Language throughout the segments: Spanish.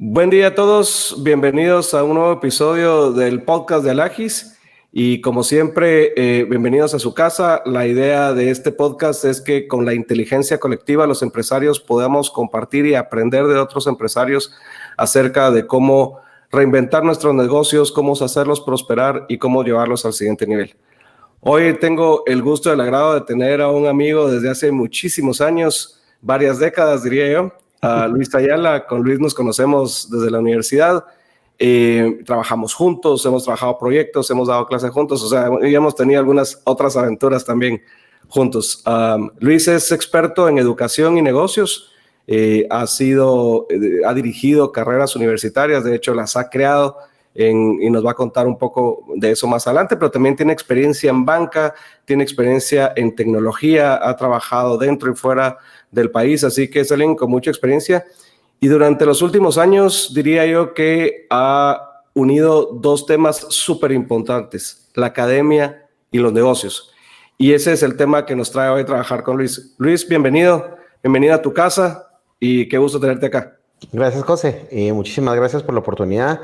Buen día a todos, bienvenidos a un nuevo episodio del podcast de Alagis y como siempre, bienvenidos a su casa. La idea de este podcast es que con la inteligencia colectiva los empresarios podamos compartir y aprender de otros empresarios acerca de cómo reinventar nuestros negocios, cómo hacerlos prosperar y cómo llevarlos al siguiente nivel. Hoy tengo el gusto y el agrado de tener a un amigo desde hace muchísimos años, varias décadas diría yo, a Luis Ayala. Con Luis nos conocemos desde la universidad, trabajamos juntos, hemos trabajado proyectos, hemos dado clases juntos, o sea, ya hemos tenido algunas otras aventuras también juntos. Luis es experto en educación y negocios, ha dirigido carreras universitarias, de hecho las ha creado y nos va a contar un poco de eso más adelante, pero también tiene experiencia en banca, tiene experiencia en tecnología, ha trabajado dentro y fuera del país, así que es alguien con mucha experiencia. Y durante los últimos años diría yo que ha unido dos temas súper importantes, la academia y los negocios. Y ese es el tema que nos trae hoy trabajar con Luis. Luis, bienvenido a tu casa y qué gusto tenerte acá. Gracias, José. Muchísimas gracias por la oportunidad.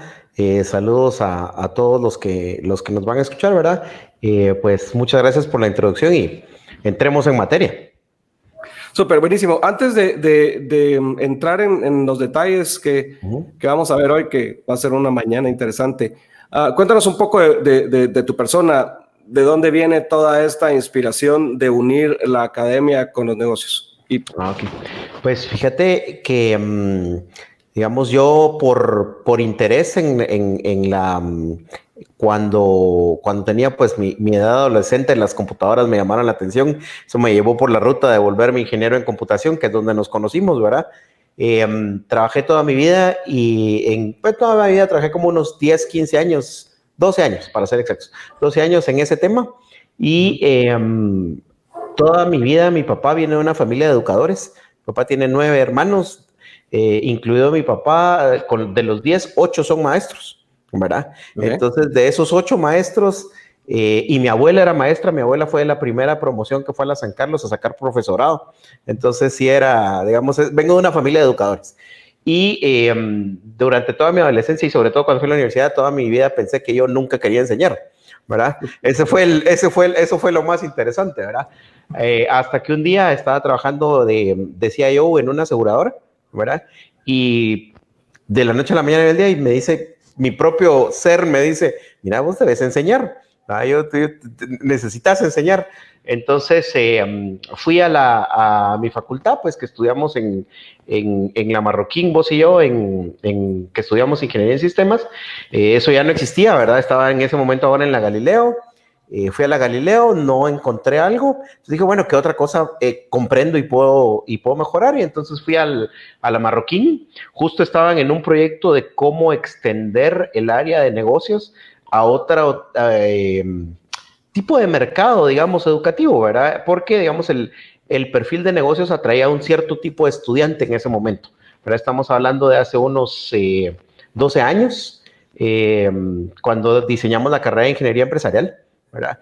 Saludos a todos los que nos van a escuchar, ¿verdad? Pues muchas gracias por la introducción y entremos en materia. Súper, buenísimo. Antes de entrar en los detalles que vamos a ver hoy, que va a ser una mañana interesante, cuéntanos un poco de tu persona, de dónde viene toda esta inspiración de unir la academia con los negocios. Okay. Pues fíjate que, digamos, yo por interés en la... Cuando tenía pues mi edad adolescente, las computadoras me llamaron la atención. Eso me llevó por la ruta de volverme ingeniero en computación, que es donde nos conocimos, ¿verdad? Trabajé toda mi vida y toda mi vida trabajé como unos 10, 15 años, 12 años para ser exactos, 12 años en ese tema y toda mi vida mi papá viene de una familia de educadores. Mi papá tiene 9 hermanos, incluido mi papá, de los 10, 8 son maestros, ¿verdad? Okay. Entonces, de esos 8 maestros, y mi abuela era maestra, mi abuela fue la primera promoción que fue a la San Carlos a sacar profesorado. Entonces, sí era, digamos, vengo de una familia de educadores. Y durante toda mi adolescencia y sobre todo cuando fui a la universidad, toda mi vida pensé que yo nunca quería enseñar, ¿verdad? Eso fue lo más interesante, ¿verdad? Hasta que un día estaba trabajando de CIO en una aseguradora, ¿verdad? Y de la noche a la mañana del día y me dice, mi propio ser me dice, mira, vos debes enseñar, necesitas enseñar. Entonces fui a mi facultad, pues que estudiamos en la Marroquín, vos y yo, que estudiamos ingeniería en sistemas. Eso ya no existía, ¿verdad? Estaba en ese momento ahora en la Galileo. Fui a la Galileo, no encontré algo. Entonces dije, bueno, ¿qué otra cosa comprendo y puedo mejorar? Y entonces fui a la Marroquín. Justo estaban en un proyecto de cómo extender el área de negocios a otro tipo de mercado, digamos, educativo, ¿verdad? Porque, digamos, el perfil de negocios atraía a un cierto tipo de estudiante en ese momento, ¿verdad? Estamos hablando de hace unos 12 años, cuando diseñamos la carrera de ingeniería empresarial, ¿verdad?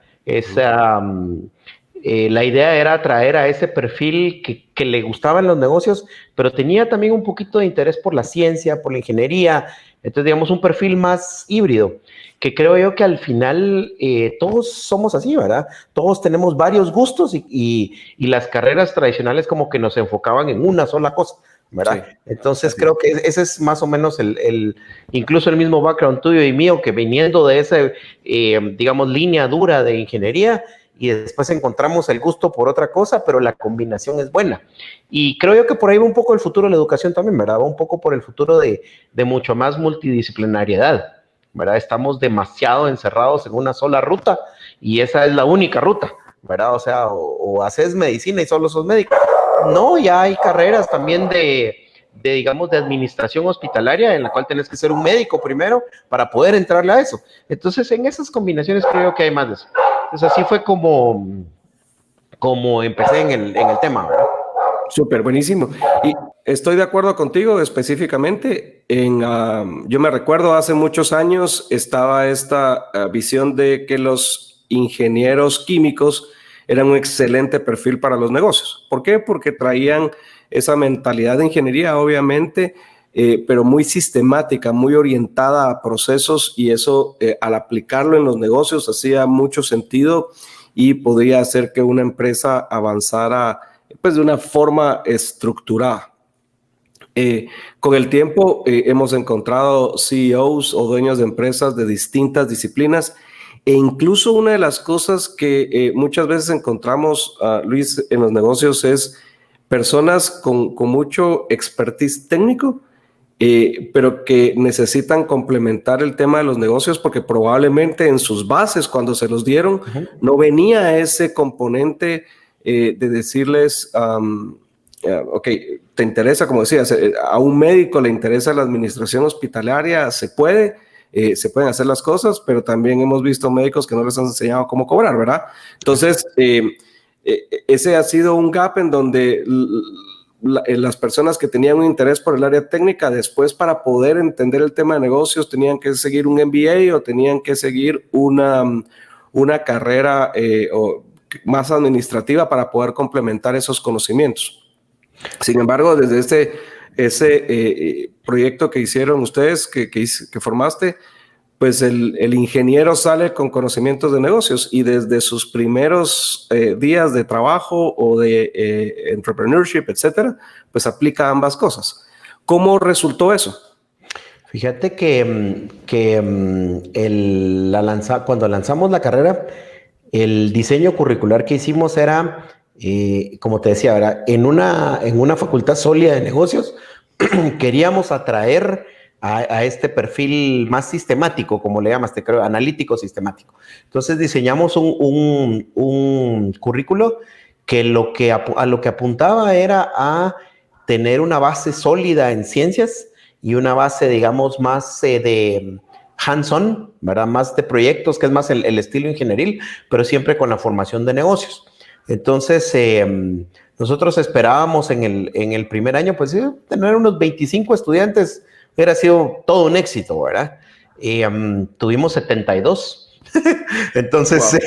La idea era atraer a ese perfil que le gustaban los negocios, pero tenía también un poquito de interés por la ciencia, por la ingeniería. Entonces, digamos, un perfil más híbrido, que creo yo que al final todos somos así, ¿verdad? Todos tenemos varios gustos y las carreras tradicionales como que nos enfocaban en una sola cosa, ¿verdad? Sí. Entonces creo que ese es más o menos incluso el mismo background tuyo y mío, que viniendo de esa, digamos, línea dura de ingeniería, y después encontramos el gusto por otra cosa, pero la combinación es buena. Y creo yo que por ahí va un poco el futuro de la educación también, ¿verdad? Va un poco por el futuro de mucho más multidisciplinariedad, ¿verdad? Estamos demasiado encerrados en una sola ruta y esa es la única ruta, ¿verdad? O sea, o haces medicina y solo sos médico. No, ya hay carreras también digamos, de administración hospitalaria en la cual tenés que ser un médico primero para poder entrarle a eso. Entonces, en esas combinaciones creo que hay más de eso. Entonces, así fue como empecé en el tema, ¿verdad? Súper, buenísimo. Y estoy de acuerdo contigo específicamente. Yo me recuerdo hace muchos años estaba esta visión de que los ingenieros químicos eran un excelente perfil para los negocios. ¿Por qué? Porque traían esa mentalidad de ingeniería, obviamente, pero muy sistemática, muy orientada a procesos, y eso al aplicarlo en los negocios hacía mucho sentido y podría hacer que una empresa avanzara pues de una forma estructurada. Con el tiempo hemos encontrado CEOs o dueños de empresas de distintas disciplinas, e incluso una de las cosas que muchas veces encontramos, Luis, en los negocios es personas con mucho expertise técnico, pero que necesitan complementar el tema de los negocios porque probablemente en sus bases, cuando se los dieron, no venía ese componente de decirles, ok, te interesa, como decías, a un médico le interesa la administración hospitalaria, se pueden hacer las cosas, pero también hemos visto médicos que no les han enseñado cómo cobrar, ¿verdad? Entonces, ese ha sido un gap en donde las personas que tenían un interés por el área técnica, después para poder entender el tema de negocios tenían que seguir un MBA o tenían que seguir una carrera más administrativa para poder complementar esos conocimientos. Sin embargo, desde ese proyecto que hicieron ustedes, que formaste, pues el ingeniero sale con conocimientos de negocios y desde sus primeros días de trabajo o de entrepreneurship, etcétera, pues aplica ambas cosas. ¿Cómo resultó eso? Fíjate que cuando lanzamos la carrera, el diseño curricular que hicimos era, como te decía, ¿verdad? En una facultad sólida de negocios, queríamos atraer a este perfil más sistemático, como le llamaste, creo, analítico sistemático. Entonces diseñamos un currículo que a lo que apuntaba era a tener una base sólida en ciencias y una base, digamos, más de hands-on, ¿verdad? Más de proyectos, que es más el estilo ingenieril, pero siempre con la formación de negocios. Entonces, nosotros esperábamos en el primer año, pues, tener unos 25 estudiantes. Hubiera sido todo un éxito, ¿verdad? Tuvimos 72. Entonces, wow.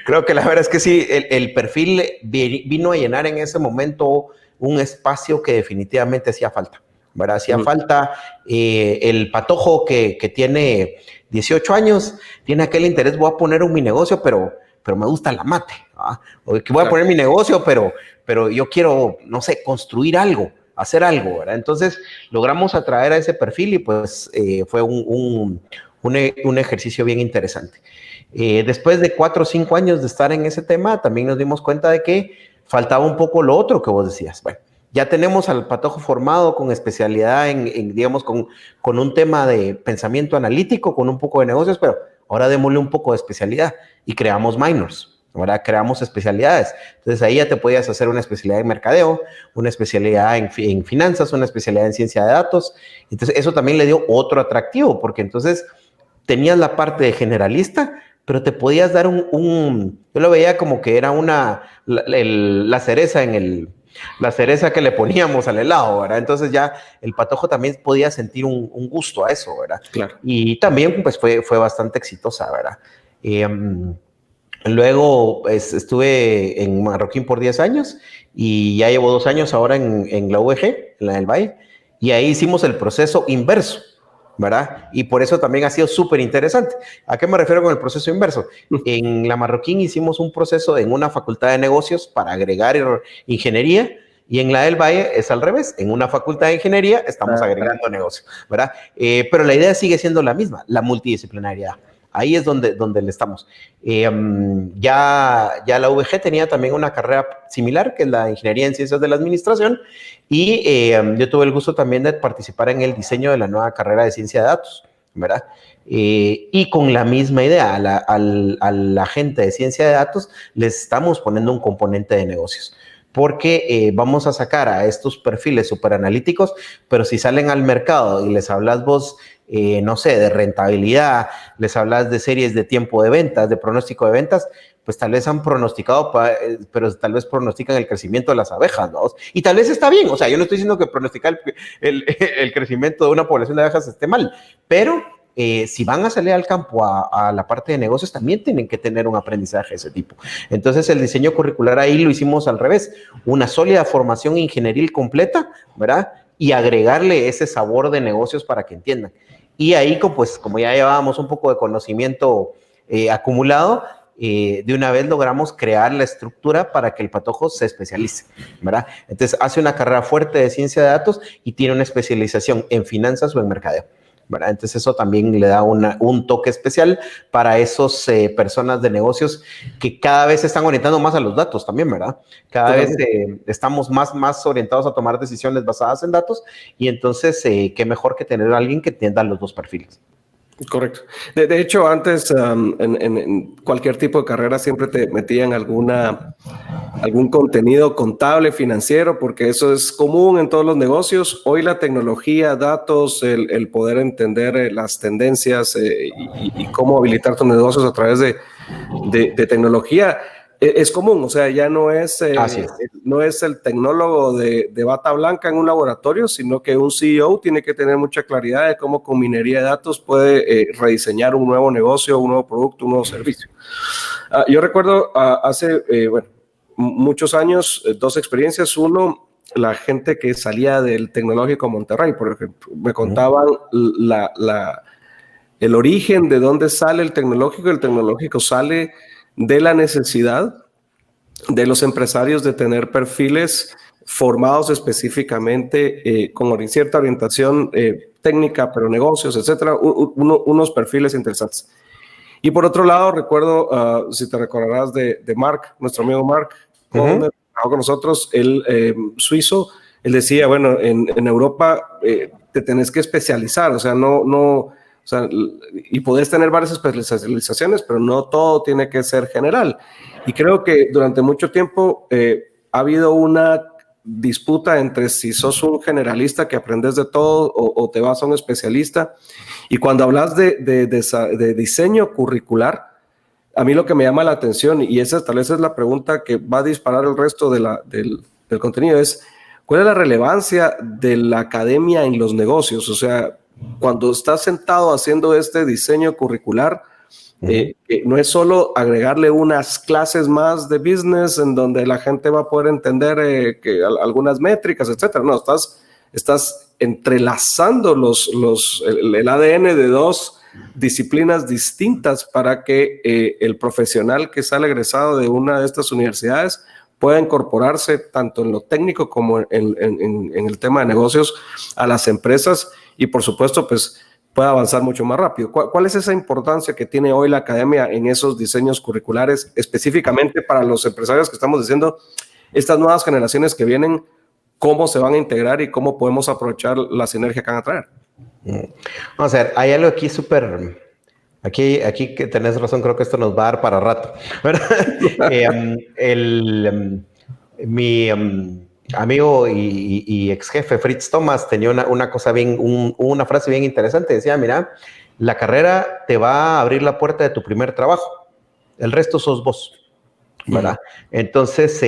Creo que la verdad es que sí, el perfil vino a llenar en ese momento un espacio que definitivamente hacía falta, ¿verdad? Hacía falta el patojo que tiene 18 años, tiene aquel interés, voy a poner mi negocio, pero me gusta la mate, ¿verdad? O que voy a poner mi negocio, pero yo quiero, no sé, construir algo, hacer algo, ¿verdad? Entonces logramos atraer a ese perfil y pues fue un ejercicio bien interesante. Después de 4 o 5 años de estar en ese tema, también nos dimos cuenta de que faltaba un poco lo otro que vos decías. Bueno, ya tenemos al patojo formado con especialidad digamos, con un tema de pensamiento analítico, con un poco de negocios, pero ahora démosle un poco de especialidad y creamos minors. ¿Verdad? Creamos especialidades. Entonces ahí ya te podías hacer una especialidad en mercadeo, una especialidad en finanzas, una especialidad en ciencia de datos. Entonces eso también le dio otro atractivo, porque entonces tenías la parte de generalista, pero te podías dar yo lo veía como que era la cereza la cereza que le poníamos al helado, ¿verdad? Entonces ya el patojo también podía sentir un gusto a eso, ¿verdad? Claro. Y también pues fue bastante exitosa, ¿verdad? Luego estuve en Marroquín por 10 años y ya llevo 2 años ahora en la UVG, en la del Valle, y ahí hicimos el proceso inverso, ¿verdad? Y por eso también ha sido súper interesante. ¿A qué me refiero con el proceso inverso? En la Marroquín hicimos un proceso en una facultad de negocios para agregar ingeniería, y en la del Valle es al revés. En una facultad de ingeniería estamos agregando negocio, ¿verdad? Pero la idea sigue siendo la misma, la multidisciplinariedad. Ahí es donde le estamos. Ya la UVG tenía también una carrera similar, que es la Ingeniería en Ciencias de la Administración, y yo tuve el gusto también de participar en el diseño de la nueva carrera de Ciencia de Datos, ¿verdad? Y con la misma idea, a la gente de Ciencia de Datos les estamos poniendo un componente de negocios, porque vamos a sacar a estos perfiles súper analíticos, pero si salen al mercado y les hablas vos, no sé, de rentabilidad, les hablas de series de tiempo de ventas, de pronóstico de ventas, pues tal vez han pronosticado, pero tal vez pronostican el crecimiento de las abejas, ¿no? Y tal vez está bien, o sea, yo no estoy diciendo que pronosticar el crecimiento de una población de abejas esté mal, pero si van a salir al campo a la parte de negocios, también tienen que tener un aprendizaje de ese tipo. Entonces, el diseño curricular ahí lo hicimos al revés, una sólida formación ingenieril completa, ¿verdad? y agregarle ese sabor de negocios para que entiendan. Y ahí, pues, como ya llevábamos un poco de conocimiento acumulado, de una vez logramos crear la estructura para que el patojo se especialice, ¿verdad? Entonces, hace una carrera fuerte de ciencia de datos y tiene una especialización en finanzas o en mercadeo, ¿verdad? Entonces, eso también le da un toque especial para esos personas de negocios que cada vez se están orientando más a los datos también, ¿verdad? Cada vez estamos más orientados a tomar decisiones basadas en datos y entonces, qué mejor que tener a alguien que entienda los dos perfiles. Correcto. De hecho, antes en cualquier tipo de carrera siempre te metían algún contenido contable, financiero, porque eso es común en todos los negocios. Hoy la tecnología, datos, el poder entender las tendencias y cómo habilitar tus negocios a través de tecnología es común. O sea, ya no es el tecnólogo de bata blanca en un laboratorio, sino que un CEO tiene que tener mucha claridad de cómo con minería de datos puede rediseñar un nuevo negocio, un nuevo producto, un nuevo servicio. Yo recuerdo hace muchos años, dos experiencias. Uno, la gente que salía del Tecnológico Monterrey, por ejemplo, me contaban el origen de dónde sale el Tecnológico. El Tecnológico sale de la necesidad de los empresarios de tener perfiles formados específicamente con cierta orientación técnica, pero negocios, etcétera, unos perfiles interesantes. Y por otro lado, recuerdo, si te recordarás de Mark, nuestro amigo Mark, cuando trabajó con nosotros, él suizo, él decía, bueno, en Europa te tenés que especializar, o sea, o sea, y podés tener varias especializaciones, pero no todo tiene que ser general. Y creo que durante mucho tiempo ha habido una disputa entre si sos un generalista que aprendes de todo o te vas a un especialista. Y cuando hablas de diseño curricular, a mí lo que me llama la atención, y esa tal vez es la pregunta que va a disparar el resto del contenido, es ¿cuál es la relevancia de la academia en los negocios? O sea, cuando estás sentado haciendo este diseño curricular, no es solo agregarle unas clases más de business en donde la gente va a poder entender algunas métricas, etcétera. No, estás entrelazando el ADN de dos disciplinas distintas para que el profesional que sale egresado de una de estas universidades pueda incorporarse tanto en lo técnico como en el tema de negocios a las empresas y, por supuesto, pues pueda avanzar mucho más rápido. ¿Cuál es esa importancia que tiene hoy la academia en esos diseños curriculares, específicamente para los empresarios que estamos diciendo, estas nuevas generaciones que vienen, cómo se van a integrar y cómo podemos aprovechar la sinergia que van a traer? Vamos a ver, hay algo aquí súper... Aquí que tenés razón, creo que esto nos va a dar para rato. Mi amigo y ex jefe Fritz Thomas tenía una frase bien interesante. Decía, mira, la carrera te va a abrir la puerta de tu primer trabajo. El resto sos vos, ¿verdad? Entonces,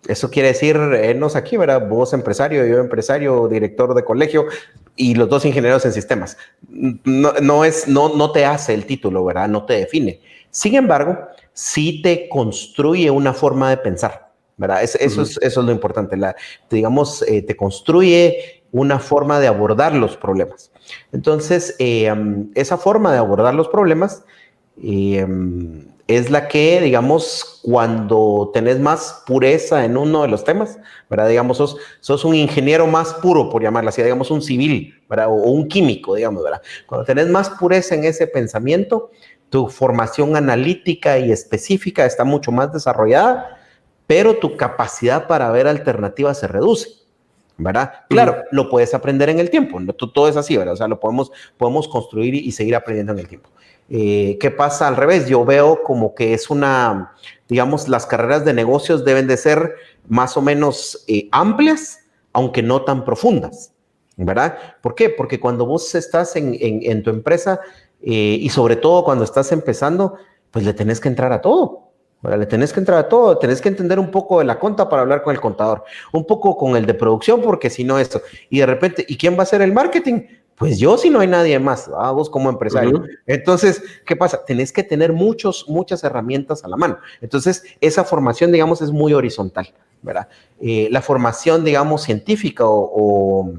eso quiere decir, nos aquí, ¿verdad? Vos empresario, yo empresario, director de colegio y los dos ingenieros en sistemas. No te hace el título, ¿verdad? No te define. Sin embargo, sí te construye una forma de pensar, ¿verdad? Eso es lo importante. Te construye una forma de abordar los problemas. Entonces, esa forma de abordar los problemas es la que, digamos, cuando tenés más pureza en uno de los temas, ¿verdad? Digamos, sos un ingeniero más puro, por llamarlo así, digamos, un civil, ¿verdad? O un químico, digamos, ¿verdad? Cuando tenés más pureza en ese pensamiento, tu formación analítica y específica está mucho más desarrollada, pero tu capacidad para ver alternativas se reduce, ¿verdad? Claro, lo puedes aprender en el tiempo, ¿no? Todo es así, ¿verdad? O sea, lo podemos construir y seguir aprendiendo en el tiempo. ¿Qué pasa al revés? Yo veo como que es digamos, las carreras de negocios deben de ser más o menos amplias, aunque no tan profundas, ¿verdad? ¿Por qué? Porque cuando vos estás en tu empresa y sobre todo cuando estás empezando, pues le tenés que entrar a todo. Le tenés que entrar a todo, tenés que entender un poco de la conta para hablar con el contador, un poco con el de producción, porque si no esto, y de repente, ¿y quién va a hacer el marketing? Pues yo, si no hay nadie más, vos como empresario. Entonces, ¿qué pasa? Tenés que tener muchas herramientas a la mano. Entonces, esa formación, digamos, es muy horizontal, ¿verdad? La formación, digamos, científica o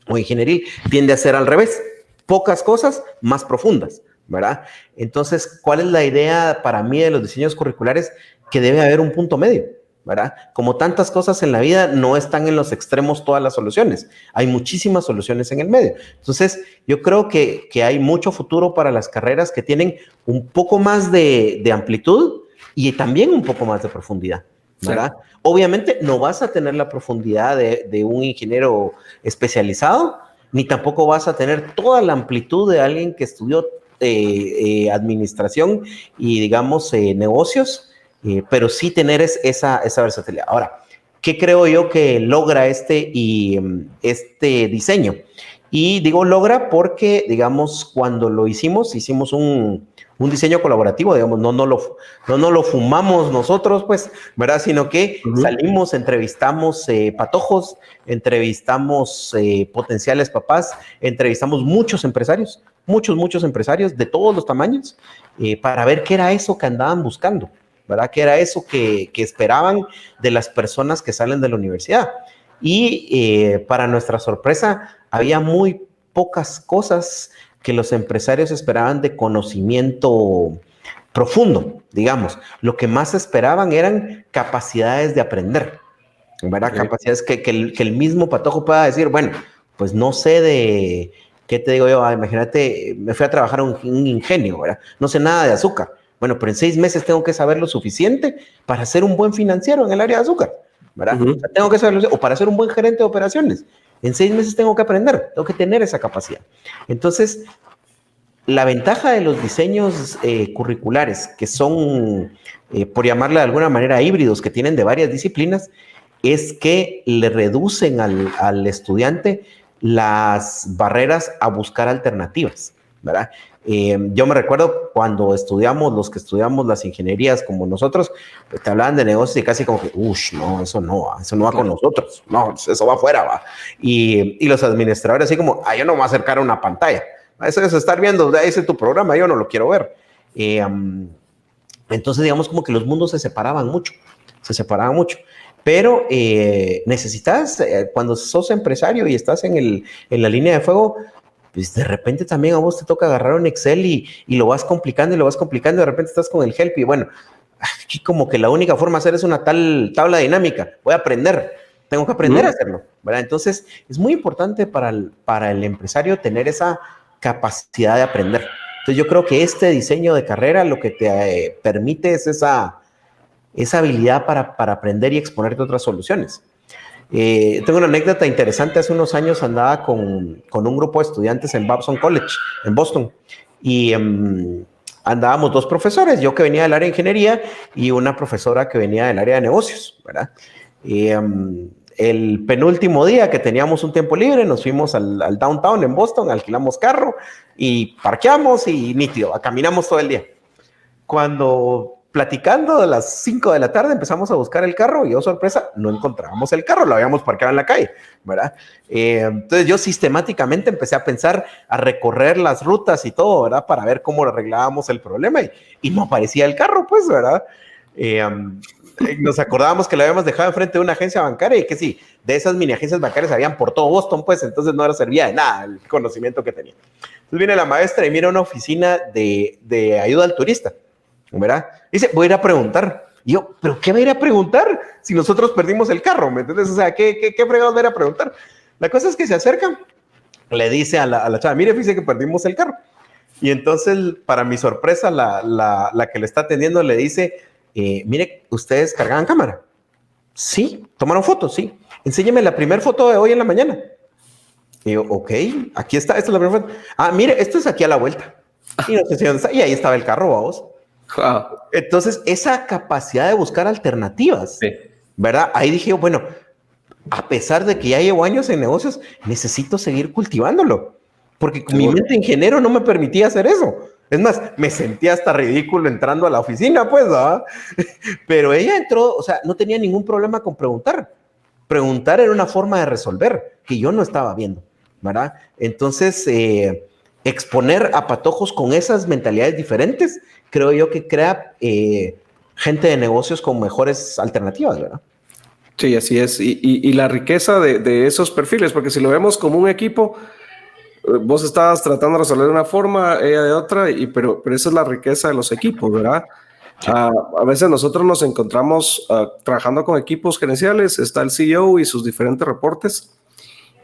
ingenieril tiende a ser al revés. Pocas cosas más profundas, ¿verdad? Entonces, ¿cuál es la idea para mí de los diseños curriculares? Que debe haber un punto medio, ¿verdad? Como tantas cosas en la vida, no están en los extremos todas las soluciones. Hay muchísimas soluciones en el medio. Entonces, yo creo que hay mucho futuro para las carreras que tienen un poco más de amplitud y también un poco más de profundidad, ¿verdad? Sí. Obviamente, no vas a tener la profundidad de un ingeniero especializado, ni tampoco vas a tener toda la amplitud de alguien que estudió administración y, digamos, negocios, pero sí tener esa versatilidad. Ahora, ¿qué creo yo que logra este diseño? Y digo logra porque, digamos, cuando lo hicimos un diseño colaborativo, digamos, no lo fumamos nosotros, pues, ¿verdad? Sino que salimos, entrevistamos patojos, entrevistamos potenciales papás, entrevistamos muchos empresarios de todos los tamaños, para ver qué era eso que andaban buscando, ¿verdad? ¿Qué era eso que esperaban de las personas que salen de la universidad? Y para nuestra sorpresa, había muy pocas cosas que los empresarios esperaban de conocimiento profundo, digamos. Lo que más esperaban eran capacidades de aprender, ¿verdad? Okay. Capacidades que el mismo patojo pueda decir, bueno, pues no sé de, ¿qué te digo yo? Imagínate, me fui a trabajar a un ingenio, ¿verdad? No sé nada de azúcar. Bueno, pero en 6 meses tengo que saber lo suficiente para ser un buen financiero en el área de azúcar, ¿verdad? O sea, tengo que saberlo, o para ser un buen gerente de operaciones. En 6 meses tengo que aprender, tengo que tener esa capacidad. Entonces, la ventaja de los diseños curriculares, que son, por llamarle de alguna manera, híbridos, que tienen de varias disciplinas, es que le reducen al estudiante las barreras a buscar alternativas, ¿verdad? Yo me recuerdo cuando los que estudiamos las ingenierías como nosotros, pues te hablaban de negocios y casi como que, no, eso no va con nosotros, no, eso va afuera, va. Y los administradores así como, yo no me voy a acercar a una pantalla, eso es estar viendo, ese es tu programa, yo no lo quiero ver. Entonces, digamos como que los mundos se separaban mucho, pero necesitas, cuando sos empresario y estás en la línea de fuego, pues de repente también a vos te toca agarrar un Excel y lo vas complicando, de repente estás con el help y bueno, aquí como que la única forma de hacer es una tal tabla dinámica, voy a aprender, tengo que aprender a hacerlo, ¿verdad? Entonces es muy importante para el empresario tener esa capacidad de aprender. Entonces yo creo que este diseño de carrera lo que te permite es esa habilidad para aprender y exponerte otras soluciones. Tengo una anécdota interesante. Hace unos años andaba con un grupo de estudiantes en Babson College, en Boston, y andábamos 2 profesores, yo que venía del área de ingeniería y una profesora que venía del área de negocios, ¿verdad? El penúltimo día que teníamos un tiempo libre, nos fuimos al downtown en Boston, alquilamos carro y parqueamos y nítido, caminamos todo el día. Cuando platicando a las 5 de la tarde empezamos a buscar el carro y, oh sorpresa, no encontrábamos el carro, lo habíamos parqueado en la calle, ¿verdad? Entonces yo sistemáticamente empecé a pensar, a recorrer las rutas y todo, ¿verdad? Para ver cómo arreglábamos el problema y no aparecía el carro, pues, ¿verdad? Nos acordábamos que lo habíamos dejado enfrente de una agencia bancaria y que sí, de esas mini agencias bancarias habían por todo Boston, pues, entonces no servía de nada el conocimiento que tenía. Entonces viene la maestra y mira una oficina de ayuda al turista, ¿verdad? Dice, voy a ir a preguntar. Y yo, ¿pero qué va a ir a preguntar si nosotros perdimos el carro? ¿Me entiendes? O sea, ¿qué fregados va a ir a preguntar? La cosa es que se acercan, le dice a la chava, mire, fíjese que perdimos el carro. Y entonces, para mi sorpresa, la que le está atendiendo le dice, mire, ¿ustedes cargaban cámara? Sí. ¿Tomaron fotos? Sí. Enséñeme la primera foto de hoy en la mañana. Y yo, ok, aquí está, esta es la primera foto. Mire, esto es aquí a la vuelta. Y no sé si dónde está. Y ahí estaba el carro, vamos. Wow. Entonces, esa capacidad de buscar alternativas, sí, ¿verdad? Ahí dije, bueno, a pesar de que ya llevo años en negocios, necesito seguir cultivándolo, porque mi mente de ingeniero no me permitía hacer eso. Es más, me sentía hasta ridículo entrando a la oficina, pues, ¿verdad? Pero ella entró, o sea, no tenía ningún problema con preguntar. Preguntar era una forma de resolver que yo no estaba viendo, ¿verdad? Entonces, exponer a patojos con esas mentalidades diferentes, creo yo que crea gente de negocios con mejores alternativas, ¿verdad? Sí, así es. Y la riqueza de esos perfiles, porque si lo vemos como un equipo, vos estabas tratando de resolver de una forma, ella de otra, pero esa es la riqueza de los equipos, ¿verdad? Sí. A veces nosotros nos encontramos trabajando con equipos gerenciales, está el CEO y sus diferentes reportes,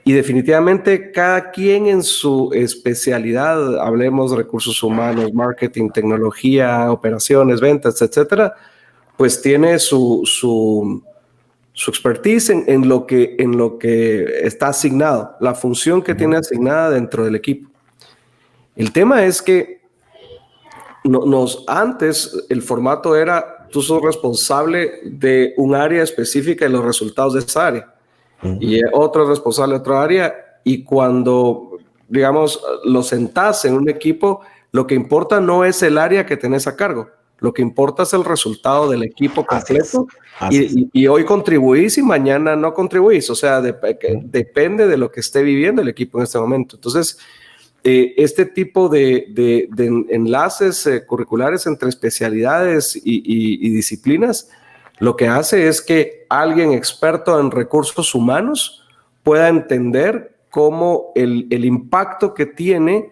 y definitivamente cada quien en su especialidad, hablemos de recursos humanos, marketing, tecnología, operaciones, ventas, etcétera, pues tiene su expertise en lo que está asignado, la función que tiene asignada dentro del equipo. El tema es que antes el formato era, tú sos responsable de un área específica y los resultados de esa área, y otro es responsable de otra área, y cuando, digamos, lo sentás en un equipo, lo que importa no es el área que tenés a cargo, lo que importa es el resultado del equipo completo. Y hoy contribuís y mañana no contribuís, o sea, depende de lo que esté viviendo el equipo en este momento. Entonces, este tipo de enlaces curriculares entre especialidades y disciplinas, lo que hace es que alguien experto en recursos humanos pueda entender cómo el impacto que tiene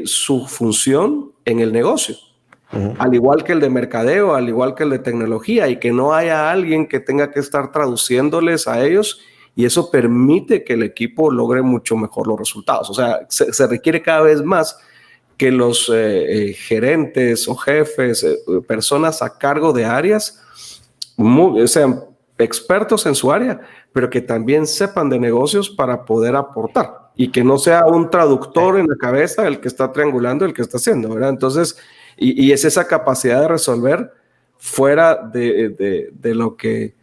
su función en el negocio. Al igual que el de mercadeo, al igual que el de tecnología, y que no haya alguien que tenga que estar traduciéndoles a ellos, y eso permite que el equipo logre mucho mejor los resultados. O sea, se requiere cada vez más que los gerentes o jefes, personas a cargo de áreas, sean expertos en su área, pero que también sepan de negocios para poder aportar, y que no sea un traductor en la cabeza el que está triangulando, el que está haciendo, ¿verdad? Entonces, y es esa capacidad de resolver fuera de lo que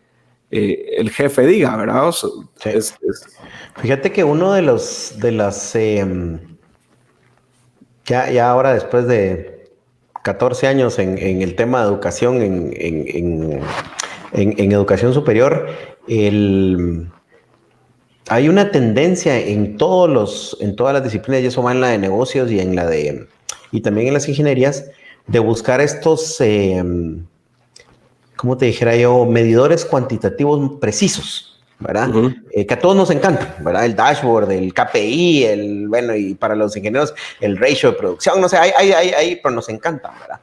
el jefe diga, ¿verdad? O sea, sí. Fíjate que uno de las ya ahora después de 14 años en el tema de educación, en educación superior, hay una tendencia en todas las disciplinas, y eso va en la de negocios y también en las ingenierías, de buscar estos, ¿cómo te dijera yo? Medidores cuantitativos precisos, ¿verdad? Que a todos nos encantan, ¿verdad? El dashboard, el KPI, bueno, y para los ingenieros, el ratio de producción, no sé, pero nos encantan, ¿verdad?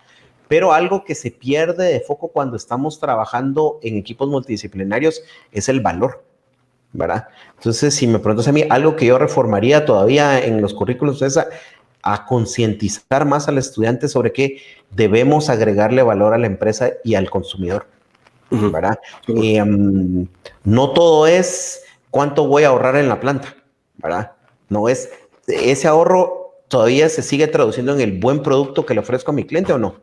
Pero algo que se pierde de foco cuando estamos trabajando en equipos multidisciplinarios es el valor, ¿verdad? Entonces, si me preguntas a mí, algo que yo reformaría todavía en los currículos es a concientizar más al estudiante sobre que debemos agregarle valor a la empresa y al consumidor, ¿verdad? No todo es cuánto voy a ahorrar en la planta, ¿verdad? No es, ese ahorro todavía se sigue traduciendo en el buen producto que le ofrezco a mi cliente o no,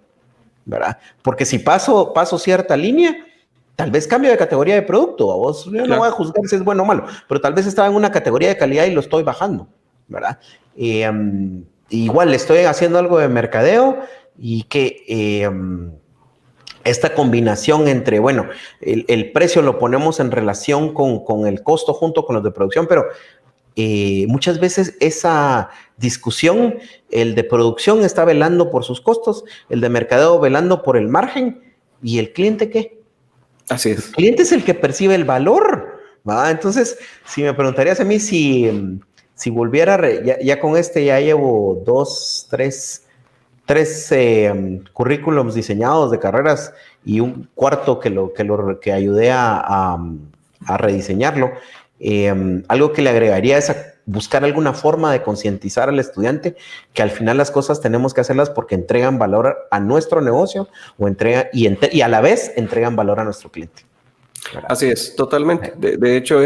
¿verdad? Porque si paso cierta línea, tal vez cambio de categoría de producto. Yo no voy a juzgar si es bueno o malo, pero tal vez estaba en una categoría de calidad y lo estoy bajando, ¿verdad? Igual estoy haciendo algo de mercadeo y que esta combinación entre, bueno, el precio lo ponemos en relación con el costo junto con los de producción, pero muchas veces esa discusión, el de producción está velando por sus costos, el de mercadeo velando por el margen, ¿y el cliente qué? Así es. El cliente es el que percibe el valor, ¿va? Entonces, si me preguntarías a mí si volviera, ya con ya llevo tres currículums diseñados de carreras y un cuarto que ayudé a rediseñarlo. Algo que le agregaría es buscar alguna forma de concientizar al estudiante que al final las cosas tenemos que hacerlas porque entregan valor a nuestro negocio y a la vez entregan valor a nuestro cliente. ¿Verdad? Así es, totalmente. De hecho,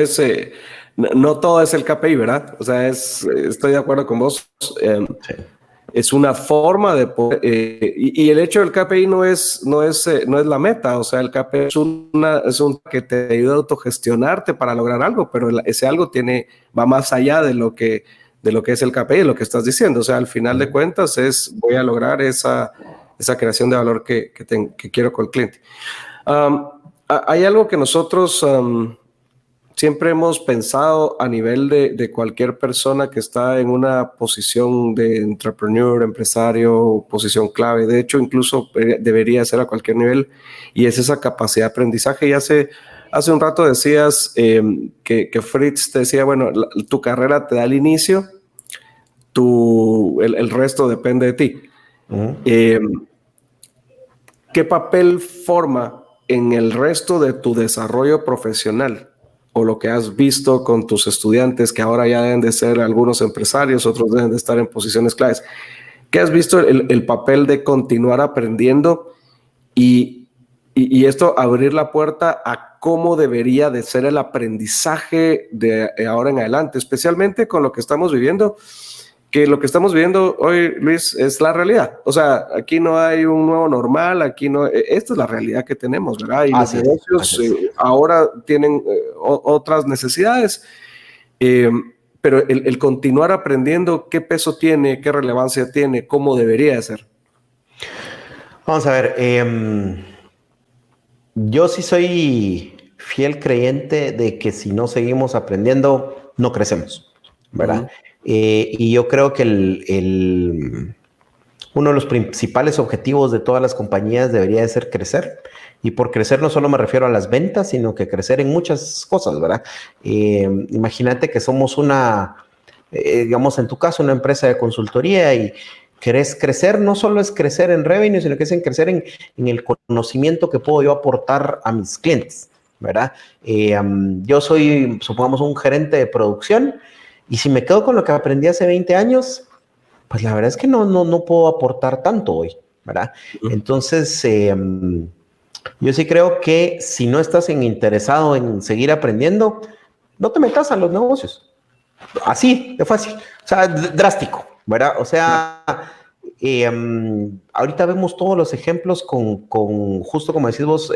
no todo es el KPI, ¿verdad? O sea, estoy de acuerdo con vos. Sí. Es una forma de poder, y el hecho del KPI no es la meta. O sea, el KPI es un que te ayuda a autogestionarte para lograr algo, pero ese algo va más allá de lo que es el KPI, lo que estás diciendo. O sea, al final de cuentas voy a lograr esa creación de valor que quiero con el cliente. Hay algo que nosotros siempre hemos pensado a nivel de cualquier persona que está en una posición de entrepreneur, empresario, posición clave. De hecho, incluso debería ser a cualquier nivel, y es esa capacidad de aprendizaje. Y hace Hace un rato decías que Fritz te decía, bueno, tu carrera te da el inicio, el resto depende de ti. Uh-huh. ¿Qué papel forma en el resto de tu desarrollo profesional o lo que has visto con tus estudiantes que ahora ya deben de ser algunos empresarios, otros deben de estar en posiciones claves? ¿Qué has visto el papel de continuar aprendiendo y esto abrir la puerta a cómo debería de ser el aprendizaje de ahora en adelante, especialmente con lo que estamos viviendo? Que lo que estamos viviendo hoy, Luis, es la realidad. O sea, aquí no hay un nuevo normal, aquí no, esta es la realidad que tenemos, ¿verdad? Y los negocios ahora tienen otras necesidades, pero el continuar aprendiendo, ¿qué peso tiene, qué relevancia tiene, cómo debería de ser? Vamos a ver, yo sí soy fiel creyente de que si no seguimos aprendiendo, no crecemos, ¿verdad? Uh-huh. Y yo creo que uno de los principales objetivos de todas las compañías debería de ser crecer. Y por crecer no solo me refiero a las ventas, sino que crecer en muchas cosas, ¿verdad? Imagínate que somos digamos en tu caso, una empresa de consultoría y querés crecer, no solo es crecer en revenue, sino que es en crecer en el conocimiento que puedo yo aportar a mis clientes, ¿verdad? Yo soy, supongamos, un gerente de producción. Y si me quedo con lo que aprendí hace 20 años, pues la verdad es que no puedo aportar tanto hoy, ¿verdad? Entonces, yo sí creo que si no estás interesado en seguir aprendiendo, no te metas a los negocios. Así, de fácil. O sea, drástico, ¿verdad? O sea, ahorita vemos todos los ejemplos con justo como decís vos,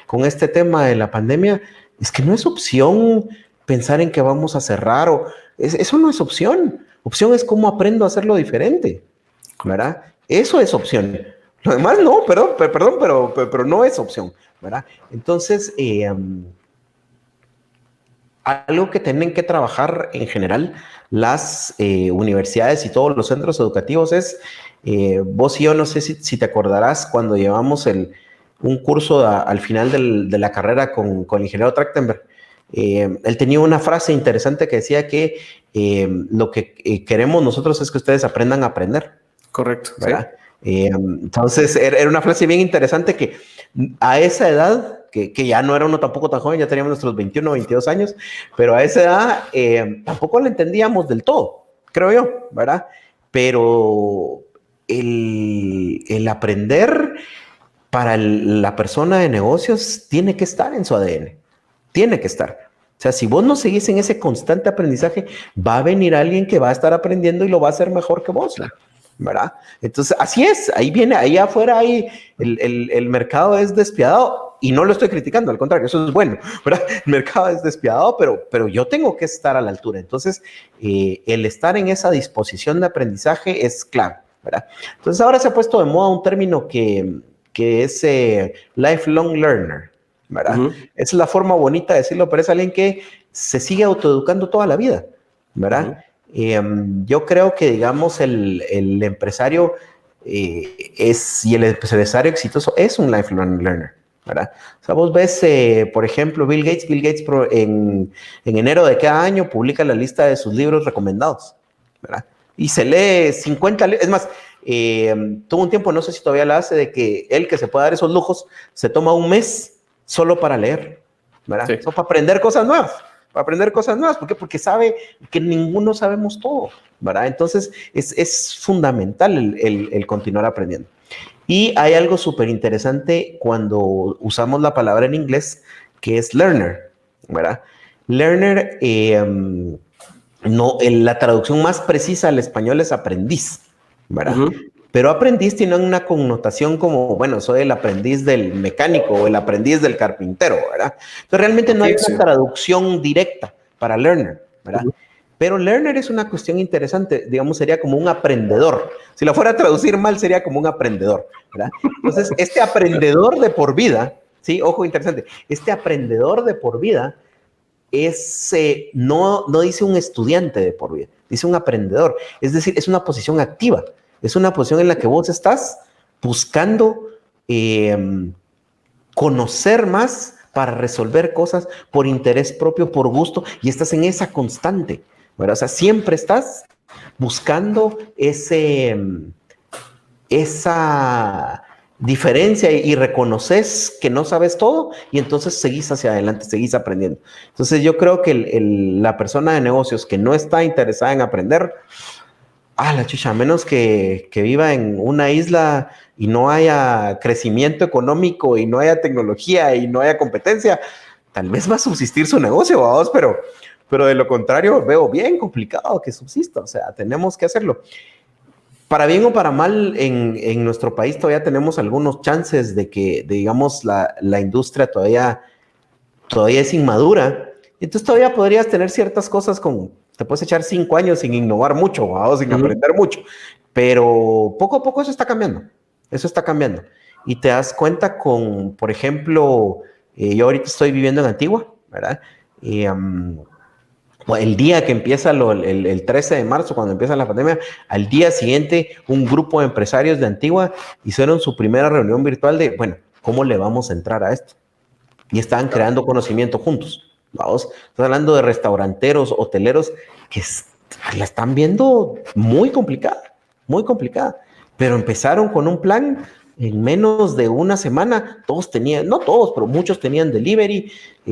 con este tema de la pandemia. Es que no es opción pensar en que vamos a cerrar eso no es opción. Opción es cómo aprendo a hacerlo diferente, ¿verdad? Eso es opción. Lo demás no, perdón, pero no es opción, ¿verdad? Entonces, algo que tienen que trabajar en general las universidades y todos los centros educativos es, vos y yo no sé si te acordarás cuando llevamos un curso al final de la carrera con el ingeniero Trachtenberg. Él tenía una frase interesante que decía que lo que queremos nosotros es que ustedes aprendan a aprender. Correcto. ¿Verdad? Sí. Entonces, era una frase bien interesante que a esa edad, que ya no era uno tampoco tan joven, ya teníamos nuestros 21, 22 años, pero a esa edad tampoco la entendíamos del todo, creo yo, ¿verdad? Pero el aprender para la persona de negocios tiene que estar en su ADN. Tiene que estar. O sea, si vos no seguís en ese constante aprendizaje, va a venir alguien que va a estar aprendiendo y lo va a hacer mejor que vos, ¿verdad? Entonces, así es. Ahí viene, ahí afuera, el mercado es despiadado y no lo estoy criticando, al contrario, eso es bueno, ¿verdad? El mercado es despiadado, pero yo tengo que estar a la altura. Entonces, el estar en esa disposición de aprendizaje es clave, ¿verdad? Entonces, ahora se ha puesto de moda un término que es lifelong learner, ¿verdad? Uh-huh. Es la forma bonita de decirlo, pero es alguien que se sigue autoeducando toda la vida, ¿verdad? Uh-huh. Yo creo que, digamos, el empresario y el empresario exitoso es un lifelong learner, ¿verdad? O sea, vos ves, por ejemplo, Bill Gates en enero de cada año publica la lista de sus libros recomendados, ¿verdad? Y se lee 50 libros, es más, tuvo un tiempo, no sé si todavía la hace, de que él que se puede dar esos lujos, se toma un mes solo para leer, ¿verdad? Sí. Para aprender cosas nuevas. ¿Por qué? Porque sabe que ninguno sabemos todo, ¿verdad? Entonces, es fundamental el continuar aprendiendo. Y hay algo súper interesante cuando usamos la palabra en inglés, que es learner, ¿verdad? Learner, la traducción más precisa al español es aprendiz, ¿verdad? Uh-huh. Pero aprendiz tiene una connotación como, bueno, soy el aprendiz del mecánico o el aprendiz del carpintero, ¿verdad? Entonces realmente no hay una traducción directa para learner, ¿verdad? Uh-huh. Pero learner es una cuestión interesante, digamos, sería como un aprendedor. Si la fuera a traducir mal, sería como un aprendedor, ¿verdad? Entonces, este aprendedor de por vida, sí, ojo, interesante, este aprendedor de por vida no dice un estudiante de por vida, dice un aprendedor, es decir, es una posición activa. Es una posición en la que vos estás buscando conocer más para resolver cosas por interés propio, por gusto, y estás en esa constante, ¿verdad? O sea, siempre estás buscando esa diferencia y reconoces que no sabes todo y entonces seguís hacia adelante, seguís aprendiendo. Entonces yo creo que la persona de negocios que no está interesada en aprender, la chucha, a menos que viva en una isla y no haya crecimiento económico y no haya tecnología y no haya competencia, tal vez va a subsistir su negocio, vamos, pero de lo contrario veo bien complicado que subsista, o sea, tenemos que hacerlo. Para bien o para mal, en nuestro país todavía tenemos algunos chances de que, digamos, la industria todavía es inmadura. Entonces todavía podrías tener ciertas cosas te puedes echar 5 años sin innovar mucho, o sin aprender mucho. Pero poco a poco eso está cambiando. Eso está cambiando. Y te das cuenta por ejemplo, yo ahorita estoy viviendo en Antigua, ¿verdad? Y el día que empieza el 13 de marzo, cuando empieza la pandemia, al día siguiente, un grupo de empresarios de Antigua hicieron su primera reunión virtual de, bueno, ¿cómo le vamos a entrar a esto? Y estaban creando conocimiento juntos. Vamos, estás hablando de restauranteros, hoteleros, que la están viendo muy complicada, pero empezaron con un plan. En menos de una semana, todos tenían, no todos, pero muchos tenían delivery,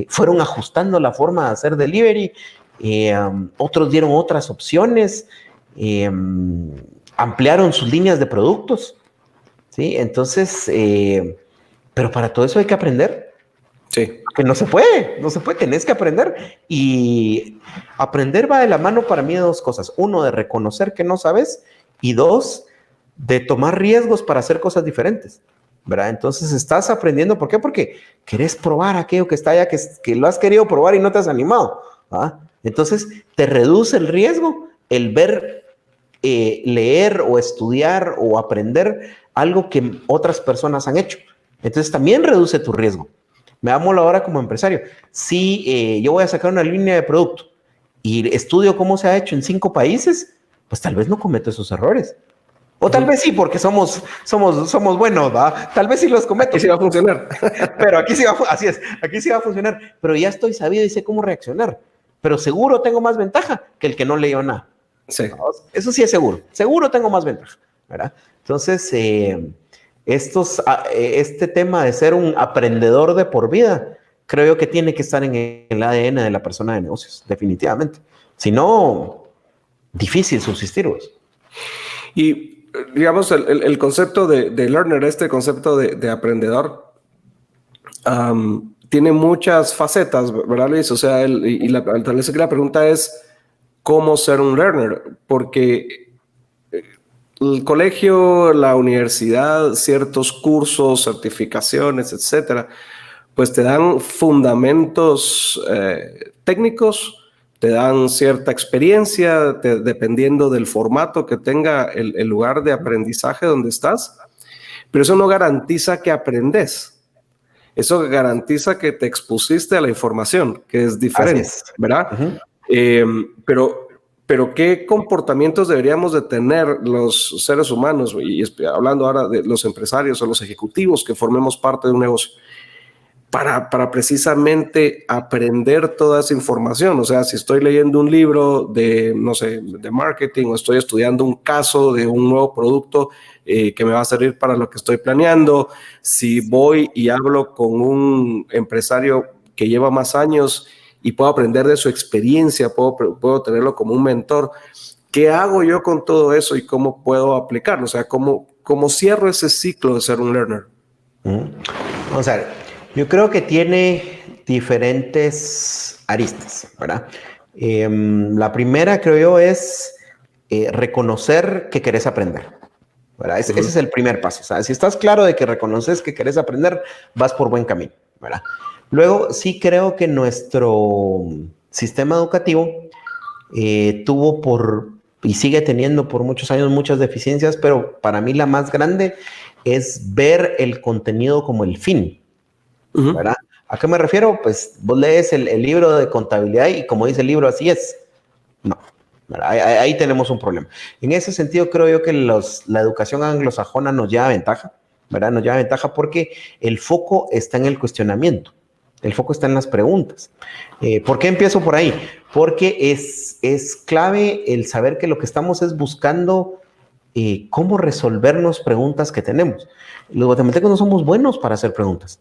fueron ajustando la forma de hacer delivery, otros dieron otras opciones, ampliaron sus líneas de productos, ¿sí? Entonces, pero para todo eso hay que aprender. Sí. Que no se puede, tenés que aprender. Y aprender va de la mano para mí de 2 cosas. 1, de reconocer que no sabes, y 2, de tomar riesgos para hacer cosas diferentes, ¿verdad? Entonces estás aprendiendo. ¿Por qué? Porque querés probar aquello que está allá, que lo has querido probar y no te has animado, ¿ah? Entonces te reduce el riesgo el ver, leer o estudiar o aprender algo que otras personas han hecho. Entonces también reduce tu riesgo. Me amo la hora como empresario. Si yo voy a sacar una línea de producto y estudio cómo se ha hecho en 5 países, pues tal vez no cometo esos errores. O tal vez sí, porque somos buenos, ¿va? Tal vez sí los cometo. Aquí sí va a funcionar. Pero aquí sí va a funcionar. Pero ya estoy sabido y sé cómo reaccionar. Pero seguro tengo más ventaja que el que no leyó nada. Sí. Eso sí es seguro. Seguro tengo más ventaja, ¿verdad? Entonces, este tema de ser un aprendedor de por vida, creo yo que tiene que estar en el ADN de la persona de negocios, definitivamente. Si no, difícil subsistir. Y digamos, el concepto de learner, este concepto de aprendedor, tiene muchas facetas, ¿verdad, Luis? O sea, tal vez la pregunta es, ¿cómo ser un learner? Porque el colegio, la universidad, ciertos cursos, certificaciones, etcétera, pues te dan fundamentos técnicos, te dan cierta experiencia, dependiendo del formato que tenga el lugar de aprendizaje donde estás, pero eso no garantiza que aprendes. Eso garantiza que te expusiste a la información, que es diferente, ¿verdad? Pero ¿qué comportamientos deberíamos de tener los seres humanos? Y hablando ahora de los empresarios o los ejecutivos que formemos parte de un negocio, para precisamente aprender toda esa información. O sea, si estoy leyendo un libro de, no sé, de marketing, o estoy estudiando un caso de un nuevo producto que me va a servir para lo que estoy planeando, si voy y hablo con un empresario que lleva más años y puedo aprender de su experiencia, puedo tenerlo como un mentor, ¿qué hago yo con todo eso y cómo puedo aplicarlo? O sea, ¿cómo cierro ese ciclo de ser un learner? Vamos a ver. Yo creo que tiene diferentes aristas, ¿verdad? La primera, creo yo, es reconocer que querés aprender, ¿verdad? Ese es el primer paso. O sea, si estás claro de que reconoces que querés aprender, vas por buen camino, ¿verdad? Luego, sí creo que nuestro sistema educativo tuvo y sigue teniendo por muchos años muchas deficiencias, pero para mí la más grande es ver el contenido como el fin, ¿verdad? ¿A qué me refiero? Pues vos lees el libro de contabilidad y como dice el libro, así es. No, ahí tenemos un problema. En ese sentido, creo yo que la educación anglosajona nos lleva ventaja, ¿verdad? Nos lleva ventaja porque el foco está en el cuestionamiento. El foco está en las preguntas. ¿Por qué empiezo por ahí? Porque es clave el saber que lo que estamos es buscando cómo resolvernos preguntas que tenemos. Los guatemaltecos no somos buenos para hacer preguntas.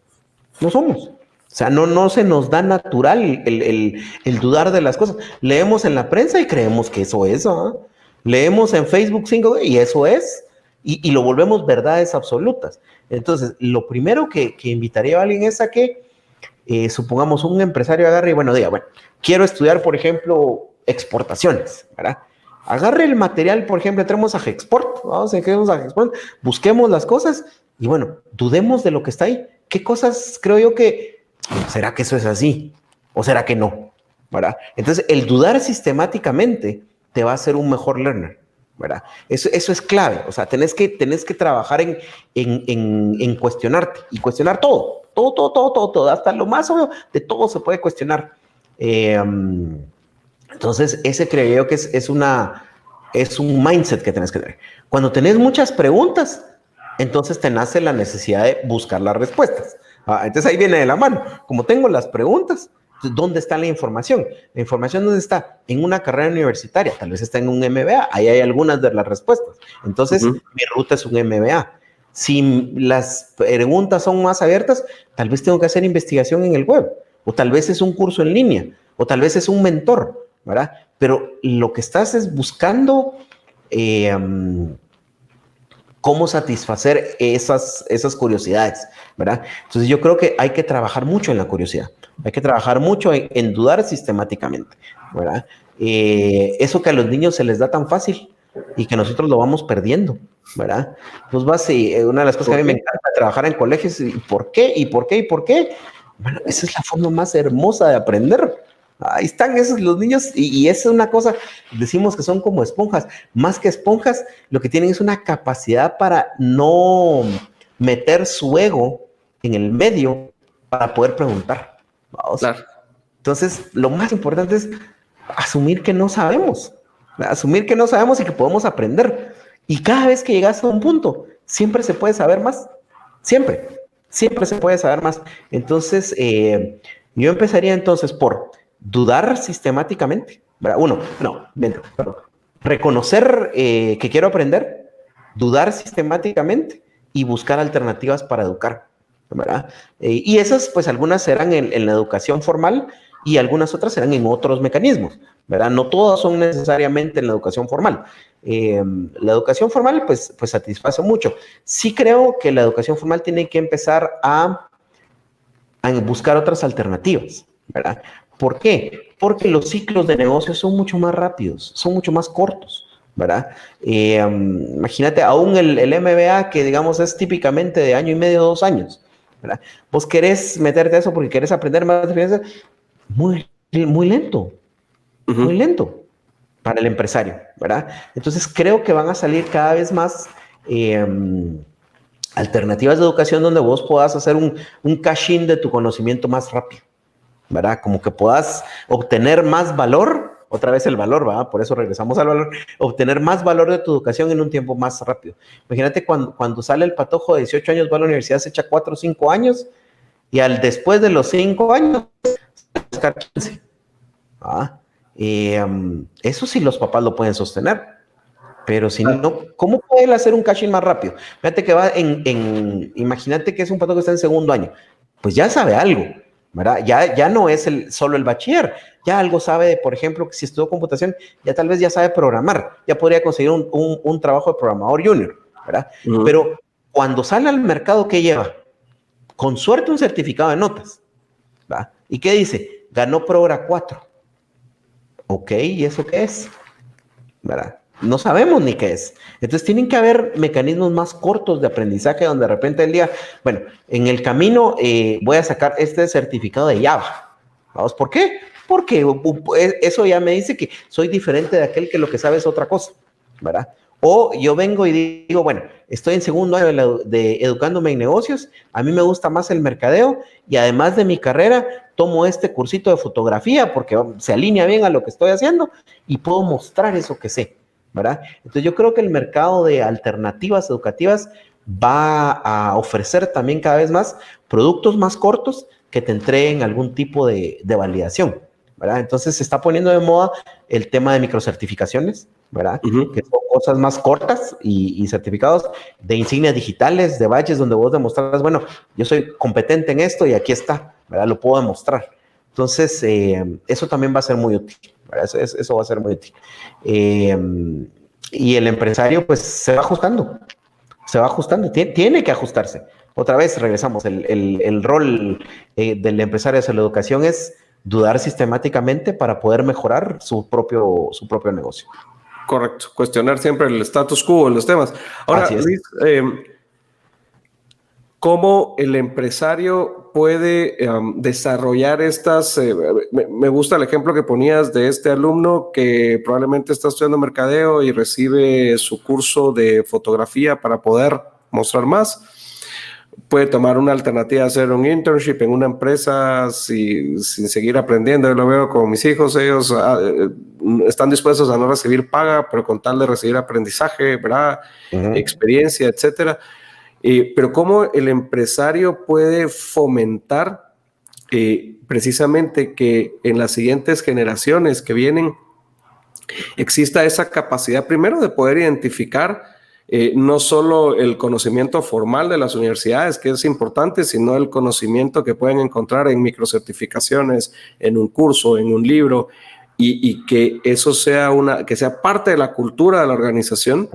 No somos. O sea, no se nos da natural el dudar de las cosas. Leemos en la prensa y creemos que eso es. ¿Ah? Leemos en Facebook 5 y eso es. Y lo volvemos verdades absolutas. Entonces, lo primero que invitaría a alguien es a que, supongamos, un empresario agarre y, bueno, diga, bueno, quiero estudiar, por ejemplo, exportaciones, ¿verdad? Agarre el material, por ejemplo, entremos a Gexport, vamos, entremos a Gexport, busquemos las cosas y, bueno, dudemos de lo que está ahí. ¿Qué cosas creo yo que, será que eso es así? ¿O será que no? ¿Verdad? Entonces, el dudar sistemáticamente te va a hacer un mejor learner, ¿verdad? Eso es clave. O sea, tenés que trabajar en cuestionarte y cuestionar todo. Todo. Hasta lo más obvio de todo se puede cuestionar. Entonces, ese creo yo que es un mindset que tenés que tener. Cuando tenés muchas preguntas, entonces te nace la necesidad de buscar las respuestas. Entonces ahí viene de la mano. Como tengo las preguntas, ¿dónde está la información? La información, ¿dónde está? En una carrera universitaria, tal vez está en un MBA, ahí hay algunas de las respuestas. Entonces, mi ruta es un MBA. Si las preguntas son más abiertas, tal vez tengo que hacer investigación en el web, o tal vez es un curso en línea, o tal vez es un mentor, ¿verdad? Pero lo que estás es buscando cómo satisfacer esas curiosidades, ¿verdad? Entonces yo creo que hay que trabajar mucho en la curiosidad, hay que trabajar mucho en dudar sistemáticamente, ¿verdad? Eso que a los niños se les da tan fácil y que nosotros lo vamos perdiendo, ¿verdad? Pues una de las cosas que a mí me encanta trabajar en colegios, ¿y por qué? ¿Y por qué? ¿Y por qué? Bueno, esa es la forma más hermosa de aprender. Ahí están esos los niños y es una cosa, decimos que son como esponjas. Más que esponjas, lo que tienen es una capacidad para no meter su ego en el medio para poder preguntar. Vamos. Claro. Entonces, lo más importante es asumir que no sabemos. Asumir que no sabemos y que podemos aprender. Y cada vez que llegas a un punto, siempre se puede saber más. Siempre se puede saber más. Entonces, yo empezaría entonces por dudar sistemáticamente, ¿verdad? Reconocer que quiero aprender, dudar sistemáticamente y buscar alternativas para educar, ¿verdad? Y esas, pues algunas serán en la educación formal y algunas otras serán en otros mecanismos, ¿verdad? No todas son necesariamente en la educación formal. La educación formal, pues satisface mucho. Sí creo que la educación formal tiene que empezar a buscar otras alternativas, ¿verdad? ¿Por qué? Porque los ciclos de negocios son mucho más rápidos, son mucho más cortos, ¿verdad? Imagínate, aún el MBA, que digamos es típicamente de año y medio, 2 años, ¿verdad? Vos querés meterte a eso porque querés aprender más de finanzas, muy lento, muy lento para el empresario, ¿verdad? Entonces creo que van a salir cada vez más alternativas de educación donde vos puedas hacer un cash-in de tu conocimiento más rápido, ¿verdad? Como que puedas obtener más valor, otra vez el valor, ¿verdad? Por eso regresamos al valor, obtener más valor de tu educación en un tiempo más rápido. Imagínate cuando sale el patojo de 18 años, va a la universidad, se echa 4 o 5 años, y después de los 5 años, buscar 15. Eso sí los papás lo pueden sostener. Pero si no, ¿cómo puede él hacer un cash-in más rápido? Fíjate que va imagínate que es un pato que está en segundo año. Pues ya sabe algo, ¿verdad? Ya no es solo el bachiller. Ya algo sabe, por ejemplo, que si estudió computación, ya tal vez ya sabe programar. Ya podría conseguir un trabajo de programador junior, ¿verdad? Pero cuando sale al mercado, ¿qué lleva? Con suerte un certificado de notas, ¿verdad? ¿Y qué dice? Ganó Progra 4. Ok, ¿y eso qué es? ¿Verdad? No sabemos ni qué es. Entonces tienen que haber mecanismos más cortos de aprendizaje donde de repente el día, bueno, en el camino voy a sacar este certificado de Java. ¿Vamos? ¿Por qué? Porque eso ya me dice que soy diferente de aquel que lo que sabe es otra cosa, ¿verdad? O yo vengo y digo, bueno, estoy en segundo año de educándome en negocios, a mí me gusta más el mercadeo y además de mi carrera tomo este cursito de fotografía porque se alinea bien a lo que estoy haciendo y puedo mostrar eso que sé, ¿verdad? Entonces yo creo que el mercado de alternativas educativas va a ofrecer también cada vez más productos más cortos que te entreguen algún tipo de validación, ¿verdad? Entonces se está poniendo de moda el tema de microcertificaciones, ¿verdad? Que son cosas más cortas y certificados de insignias digitales, de badges, donde vos demostras, bueno, yo soy competente en esto y aquí está, ¿verdad? Lo puedo demostrar. Entonces, eso también va a ser muy útil, ¿verdad? Eso va a ser muy útil. Y el empresario, pues, se va ajustando, tiene que ajustarse. Otra vez regresamos, el rol del empresario hacia la educación es dudar sistemáticamente para poder mejorar su propio negocio. Correcto, cuestionar siempre el status quo en los temas. Ahora, Luis, ¿cómo el empresario puede desarrollar estas? Me gusta el ejemplo que ponías de este alumno que probablemente está estudiando mercadeo y recibe su curso de fotografía para poder mostrar más. Puede tomar una alternativa de hacer un internship en una empresa sin seguir aprendiendo. Yo lo veo con mis hijos, ellos están dispuestos a no recibir paga, pero con tal de recibir aprendizaje, ¿verdad? Experiencia, etcétera. Pero cómo el empresario puede fomentar precisamente que en las siguientes generaciones que vienen exista esa capacidad primero de poder identificar no solo el conocimiento formal de las universidades, que es importante, sino el conocimiento que pueden encontrar en microcertificaciones, en un curso, en un libro, y que eso sea que sea parte de la cultura de la organización.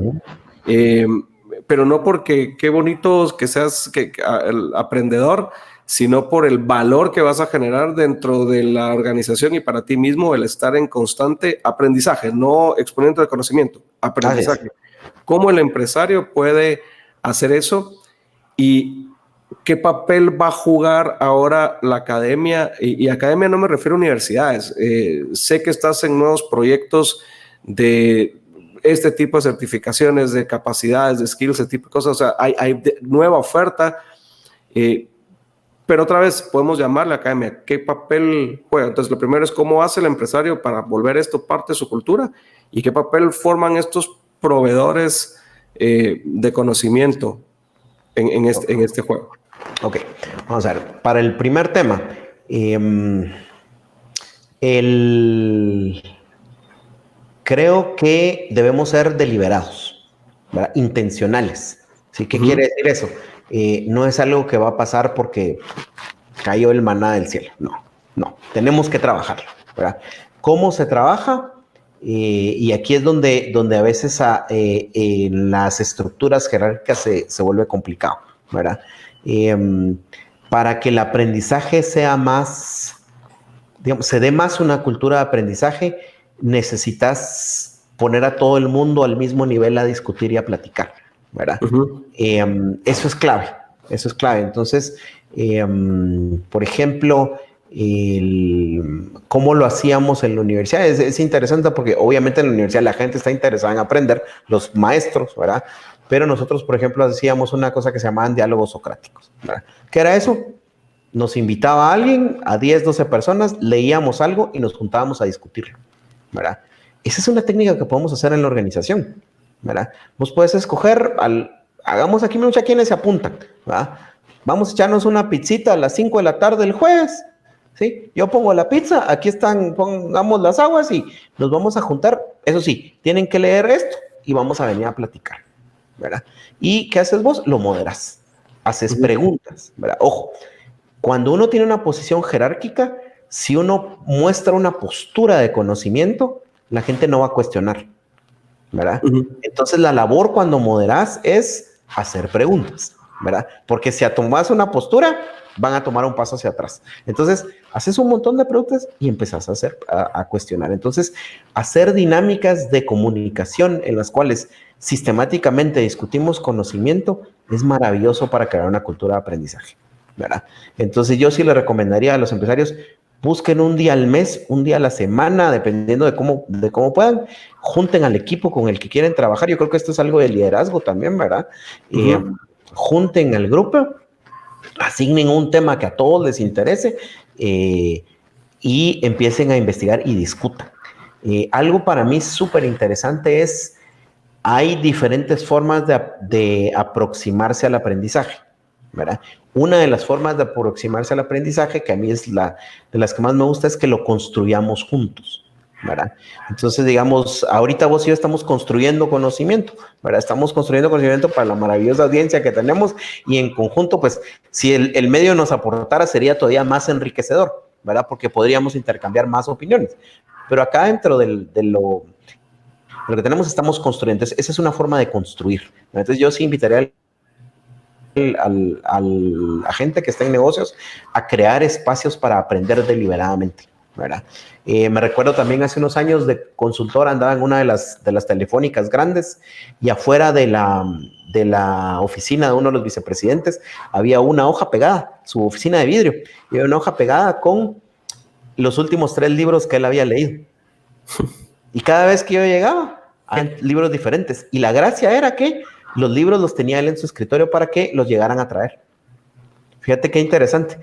Pero no porque qué bonito que seas el aprendedor, sino por el valor que vas a generar dentro de la organización y para ti mismo el estar en constante aprendizaje, no exponente de conocimiento, aprendizaje. ¿Cómo el empresario puede hacer eso? ¿Y qué papel va a jugar ahora la academia? Y academia no me refiero a universidades. Sé que estás en nuevos proyectos de este tipo de certificaciones, de capacidades, de skills, ese tipo de cosas. O sea, hay nueva oferta. Pero otra vez, podemos llamarle academia. ¿Qué papel juega? Entonces, lo primero es cómo hace el empresario para volver esto parte de su cultura y qué papel forman estos proveedores de conocimiento en este juego. Ok, vamos a ver. Para el primer tema, creo que debemos ser deliberados, ¿verdad? Intencionales. ¿Sí? ¿Qué quiere decir eso? No es algo que va a pasar porque cayó el maná del cielo. No. Tenemos que trabajarlo, ¿verdad? ¿Cómo se trabaja? Y aquí es donde a veces en las estructuras jerárquicas se vuelve complicado, ¿verdad? Para que el aprendizaje sea más, digamos, se dé más una cultura de aprendizaje, necesitas poner a todo el mundo al mismo nivel a discutir y a platicar, ¿verdad? Eso es clave. Entonces, por ejemplo, cómo lo hacíamos en la universidad es interesante porque obviamente en la universidad la gente está interesada en aprender, los maestros, ¿verdad? Pero nosotros, por ejemplo, hacíamos una cosa que se llamaban diálogos socráticos, ¿verdad? ¿Qué era eso? Nos invitaba a alguien, a 10, 12 personas, leíamos algo y nos juntábamos a discutirlo, ¿verdad? Esa es una técnica que podemos hacer en la organización, ¿verdad? Vos puedes escoger, hagamos aquí mucha quienes se apuntan, ¿verdad? Vamos a echarnos una pizzita a las 5 de la tarde el jueves, ¿sí? Yo pongo la pizza, aquí están, pongamos las aguas y nos vamos a juntar. Eso sí, tienen que leer esto y vamos a venir a platicar, ¿verdad? ¿Y qué haces vos? Lo moderas, haces preguntas, ¿verdad? Ojo, cuando uno tiene una posición jerárquica, si uno muestra una postura de conocimiento, la gente no va a cuestionar, ¿verdad? Entonces la labor cuando moderás es hacer preguntas, ¿verdad? Porque si tomas una postura, van a tomar un paso hacia atrás. Entonces, haces un montón de preguntas y empezás a cuestionar. Entonces, hacer dinámicas de comunicación en las cuales sistemáticamente discutimos conocimiento es maravilloso para crear una cultura de aprendizaje, ¿verdad? Entonces, yo sí le recomendaría a los empresarios, busquen un día al mes, un día a la semana, dependiendo de cómo puedan, junten al equipo con el que quieren trabajar. Yo creo que esto es algo de liderazgo también, ¿verdad? Junten al grupo, asignen un tema que a todos les interese y empiecen a investigar y discutan. Algo para mí súper interesante es, hay diferentes formas de aproximarse al aprendizaje, ¿verdad? Una de las formas de aproximarse al aprendizaje, que a mí es de las que más me gusta, es que lo construyamos juntos, ¿verdad? Entonces, digamos, ahorita vos y yo estamos construyendo conocimiento, ¿verdad? Estamos construyendo conocimiento para la maravillosa audiencia que tenemos y en conjunto, pues, si el medio nos aportara, sería todavía más enriquecedor, ¿verdad? Porque podríamos intercambiar más opiniones. Pero acá dentro de lo que tenemos estamos construyendo. Entonces, esa es una forma de construir. Entonces, yo sí invitaría a la gente que está en negocios a crear espacios para aprender deliberadamente, ¿verdad? Me recuerdo también hace unos años de consultor, andaba en una de las telefónicas grandes y afuera de la oficina de uno de los vicepresidentes había una hoja pegada, su oficina de vidrio, y había una hoja pegada con los últimos 3 libros que él había leído. Y cada vez que yo llegaba, había libros diferentes. Y la gracia era que los libros los tenía él en su escritorio para que los llegaran a traer. Fíjate qué interesante.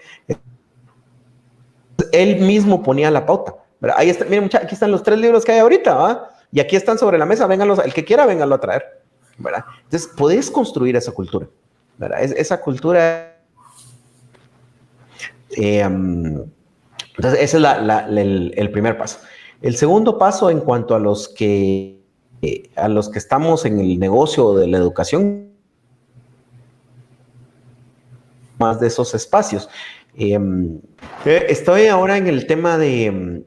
Él mismo ponía la pauta. ¿Verdad? Ahí está, miren, muchachos, aquí están los 3 libros que hay ahorita, ¿verdad? Y aquí están sobre la mesa, vénganlos, el que quiera, vénganlo a traer, ¿verdad? Entonces, podés construir esa cultura, ¿verdad? Esa cultura. Entonces, ese es el primer paso. El segundo paso en cuanto a los que estamos en el negocio de la educación, más de esos espacios. Estoy ahora en el tema en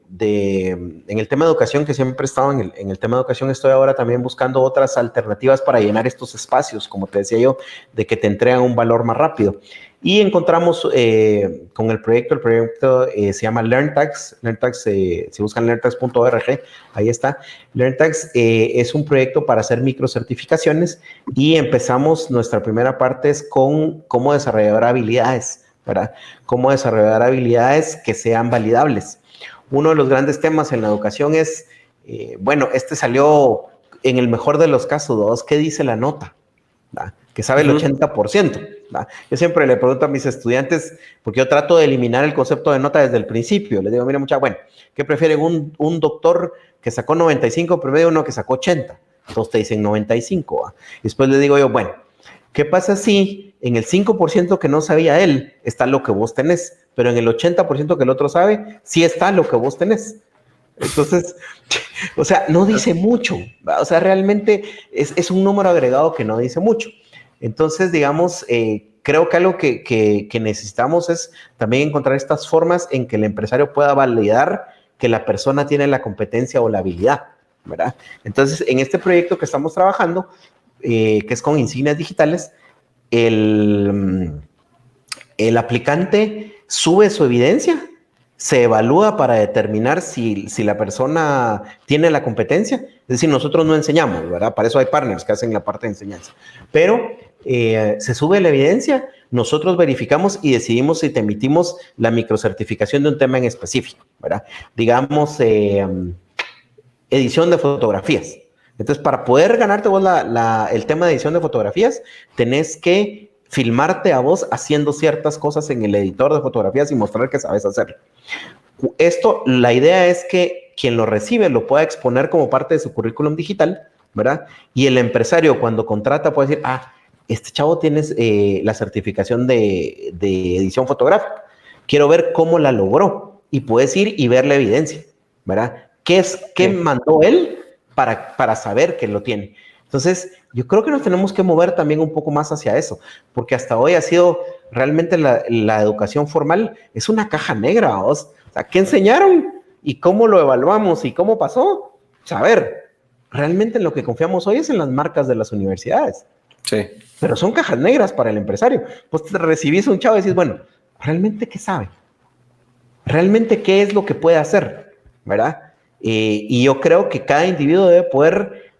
el tema de educación, que siempre he estado en el tema de educación. Estoy ahora también buscando otras alternativas para llenar estos espacios, como te decía yo, de que te entregan un valor más rápido. Y encontramos con el proyecto se llama LearnTags. LearnTags, si buscan learntags.org, ahí está. LearnTags es un proyecto para hacer microcertificaciones y empezamos, nuestra primera parte es con cómo desarrollar habilidades, ¿verdad? Cómo desarrollar habilidades que sean validables. Uno de los grandes temas en la educación es, este salió en el mejor de los casos, ¿qué dice la nota? ¿verdad? Que sabe el 80%. ¿verdad? Yo siempre le pregunto a mis estudiantes, porque yo trato de eliminar el concepto de nota desde el principio. Les digo, mira, ¿qué prefieren? ¿Un doctor que sacó 95 promedio o uno que sacó 80? Todos te dicen 95. ¿va? Después le digo yo, ¿qué pasa si en el 5% que no sabía él está lo que vos tenés, pero en el 80% que el otro sabe, sí está lo que vos tenés? Entonces, o sea, no dice mucho. O sea, realmente es un número agregado que no dice mucho. Entonces, digamos, creo que algo que necesitamos es también encontrar estas formas en que el empresario pueda validar que la persona tiene la competencia o la habilidad, ¿verdad? Entonces, en este proyecto que estamos trabajando, que es con insignias digitales, el aplicante sube su evidencia, se evalúa para determinar si la persona tiene la competencia. Es decir, nosotros no enseñamos, ¿verdad? Para eso hay partners que hacen la parte de enseñanza. Pero se sube la evidencia, nosotros verificamos y decidimos si te emitimos la microcertificación de un tema en específico, ¿verdad? Digamos, edición de fotografías. Entonces, para poder ganarte vos el tema de edición de fotografías, tenés que filmarte a vos haciendo ciertas cosas en el editor de fotografías y mostrar que sabes hacerlo. Esto, la idea es que quien lo recibe lo pueda exponer como parte de su currículum digital, ¿verdad? Y el empresario cuando contrata puede decir, este chavo tiene la certificación de edición fotográfica. Quiero ver cómo la logró. Y puedes ir y ver la evidencia, ¿verdad? ¿Qué mandó él para saber que lo tiene? Entonces, yo creo que nos tenemos que mover también un poco más hacia eso, porque hasta hoy ha sido realmente la educación formal, es una caja negra, ¿vos? O sea, ¿qué enseñaron? ¿Y cómo lo evaluamos? ¿Y cómo pasó? O sea, a ver, realmente en lo que confiamos hoy es en las marcas de las universidades. Sí. Pero son cajas negras para el empresario. Pues te recibís a un chavo y decís, ¿realmente qué sabe? ¿Realmente qué es lo que puede hacer? ¿Verdad? Y yo creo que cada individuo debe poder...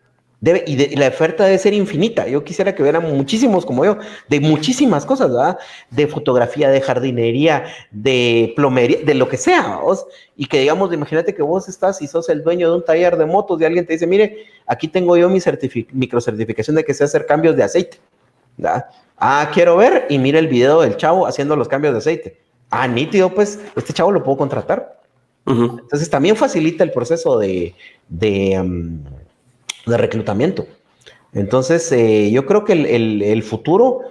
y la oferta debe ser infinita. Yo quisiera que hubieran muchísimos como yo, de muchísimas cosas, ¿verdad? De fotografía, de jardinería, de plomería, de lo que sea, ¿vos? Y que digamos, imagínate que vos estás y sos el dueño de un taller de motos y alguien te dice, mire, aquí tengo yo mi microcertificación de que sé hacer cambios de aceite, ¿verdad? Quiero ver y mira el video del chavo haciendo los cambios de aceite. Nítido, pues, este chavo lo puedo contratar. Uh-huh. Entonces también facilita el proceso de reclutamiento. Entonces, yo creo que el futuro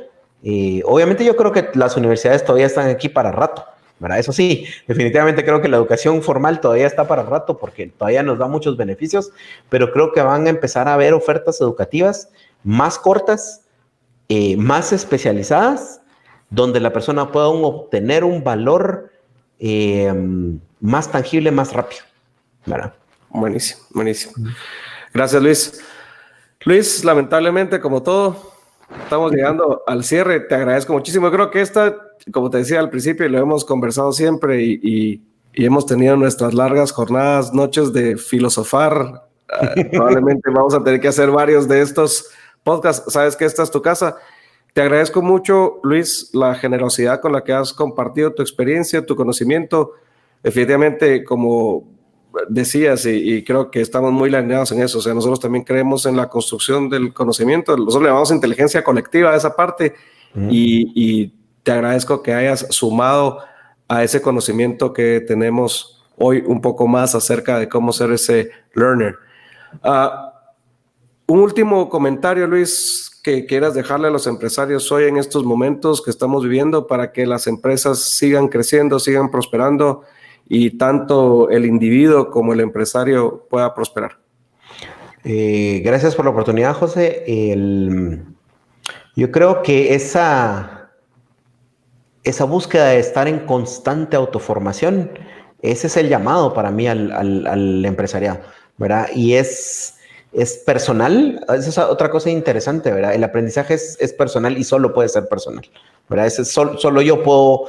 Obviamente yo creo que las universidades todavía están aquí para rato, ¿verdad? Eso sí, definitivamente creo que la educación formal todavía está para rato porque todavía nos da muchos beneficios, pero creo que van a empezar a haber ofertas educativas más cortas, más especializadas, donde la persona pueda obtener un valor más tangible, más rápido, ¿verdad? Buenísimo, buenísimo. Gracias, Luis. Luis, lamentablemente, como todo, estamos llegando al cierre. Te agradezco muchísimo. Creo que como te decía al principio, y lo hemos conversado siempre y hemos tenido nuestras largas jornadas, noches de filosofar. Probablemente vamos a tener que hacer varios de estos podcasts. Sabes que esta es tu casa. Te agradezco mucho, Luis, la generosidad con la que has compartido tu experiencia, tu conocimiento. Definitivamente, como decías, y creo que estamos muy alineados en eso, o sea, nosotros también creemos en la construcción del conocimiento, nosotros le llamamos inteligencia colectiva a esa parte, y te agradezco que hayas sumado a ese conocimiento que tenemos hoy un poco más acerca de cómo ser ese learner. Un último comentario, Luis, que quieras dejarle a los empresarios hoy en estos momentos que estamos viviendo para que las empresas sigan creciendo, sigan prosperando y tanto el individuo como el empresario pueda prosperar. Gracias por la oportunidad, José. Yo creo que esa búsqueda de estar en constante autoformación, ese es el llamado para mí al empresariado, ¿verdad? Y es personal, esa es otra cosa interesante, ¿verdad? El aprendizaje es personal y solo puede ser personal, ¿verdad? Solo yo puedo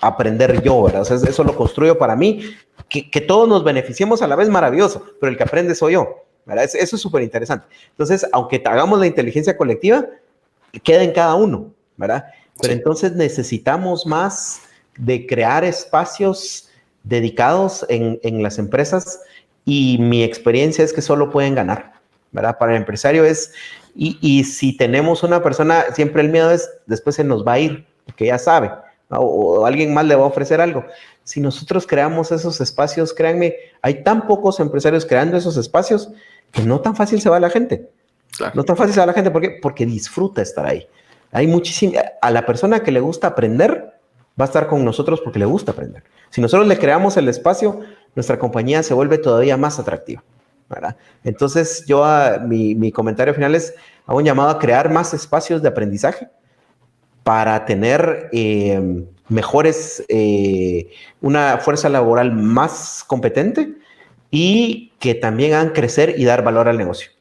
aprender yo, ¿verdad? O sea, eso lo construyo para mí. Que todos nos beneficiemos a la vez, maravilloso, pero el que aprende soy yo, ¿verdad? Eso es súper interesante. Entonces, aunque hagamos la inteligencia colectiva, queda en cada uno, ¿verdad? Pero sí, entonces necesitamos más de crear espacios dedicados en las empresas, y mi experiencia es que solo pueden ganar, ¿verdad? Para el empresario y si tenemos una persona, siempre el miedo es, después se nos va a ir, porque ya sabe, ¿no? O alguien más le va a ofrecer algo. Si nosotros creamos esos espacios, créanme, hay tan pocos empresarios creando esos espacios que no tan fácil se va la gente. Claro. No tan fácil se va la gente, ¿por qué? Porque disfruta estar ahí. Hay muchísima, a la persona que le gusta aprender, va a estar con nosotros porque le gusta aprender. Si nosotros le creamos el espacio, nuestra compañía se vuelve todavía más atractiva, ¿verdad? Entonces, mi comentario final es, hago un llamado a crear más espacios de aprendizaje para tener una fuerza laboral más competente y que también hagan crecer y dar valor al negocio.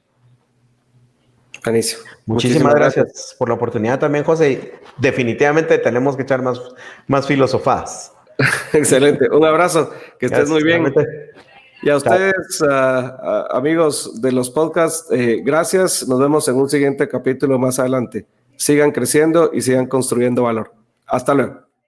Buenísimo. Muchísimas gracias por la oportunidad también, José. Definitivamente tenemos que echar más filosofadas. Excelente. Un abrazo. Que estés muy bien. Realmente. Y a ustedes, amigos de los podcasts, gracias. Nos vemos en un siguiente capítulo más adelante. Sigan creciendo y sigan construyendo valor. Hasta luego.